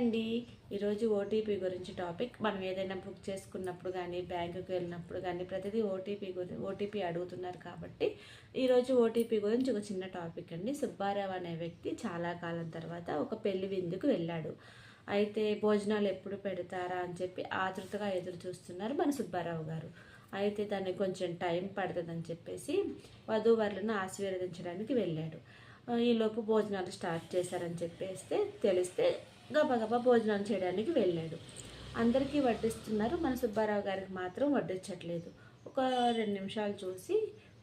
అండి. ఈరోజు ఓటీపీ గురించి టాపిక్. మనం ఏదైనా బుక్ చేసుకున్నప్పుడు కానీ, బ్యాంకుకి వెళ్ళినప్పుడు కానీ ప్రతిదీ ఓటీపీ అడుగుతున్నారు కాబట్టి ఈరోజు ఓటీపీ గురించి ఒక చిన్న టాపిక్ అండి. సుబ్బారావు అనే వ్యక్తి చాలా కాలం తర్వాత ఒక పెళ్లి విందుకు వెళ్ళాడు. అయితే భోజనాలు ఎప్పుడు పెడతారా అని చెప్పి ఆతృతగా ఎదురు చూస్తున్నారు మన సుబ్బారావు గారు. అయితే దానికి కొంచెం టైం పడుతుందని చెప్పేసి వధూవరులను ఆశీర్వదించడానికి వెళ్ళాడు. ఈలోపు భోజనాలు స్టార్ట్ చేశారని చెప్పేస్తే తెలిస్తే గబగబా భోజనాలు చేయడానికి వెళ్ళాడు. అందరికీ వడ్డిస్తున్నారు, మన సుబ్బారావు గారికి మాత్రం వడ్డించట్లేదు. ఒక 2 నిమిషాలు చూసి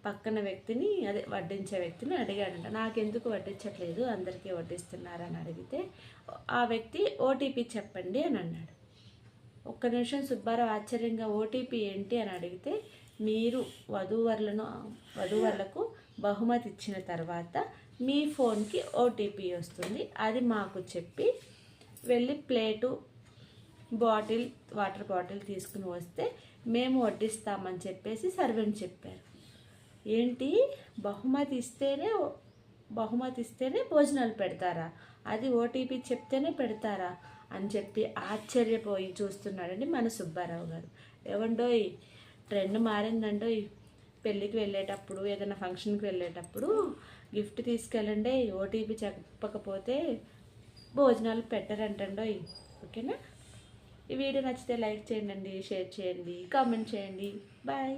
పక్కన వ్యక్తిని, అదే వడ్డించే వ్యక్తిని అడిగాడంట, నాకెందుకు వడ్డించట్లేదు, అందరికీ వడ్డిస్తున్నారని అడిగితే ఆ వ్యక్తి ఓటీపీ చెప్పండి అని అన్నాడు. ఒక్క నిమిషం సుబ్బారావు ఆశ్చర్యంగా ఓటీపీ ఏంటి అని అడిగితే, మీరు వధూవరులకు బహుమతి ఇచ్చిన తర్వాత మీ ఫోన్కి ఓటీపీ వస్తుంది, అది మాకు చెప్పి వెళ్ళి ప్లేటు, వాటర్ బాటిల్ తీసుకుని వస్తే మేము వడ్డిస్తామని చెప్పేసి సర్వెంట్ చెప్పారు. ఏంటి, బహుమతి ఇస్తేనే భోజనాలు పెడతారా, అది ఓటీపీ చెప్తేనే పెడతారా అని చెప్పి ఆశ్చర్యపోయి చూస్తున్నాడండి మన సుబ్బారావు గారు. ఏవండోయ్, ట్రెండ్ మారిందండోయ్, పెళ్ళికి వెళ్ళేటప్పుడు, ఏదైనా ఫంక్షన్కి వెళ్ళేటప్పుడు గిఫ్ట్ తీసుకెళ్ళండి, ఓటీపీ చెప్పకపోతే భోజనాలు పెట్టరంటండోయ్. ఓకేనా? ఈ వీడియో నచ్చితే లైక్ చేయండి, షేర్ చేయండి, కామెంట్ చేయండి. బాయ్.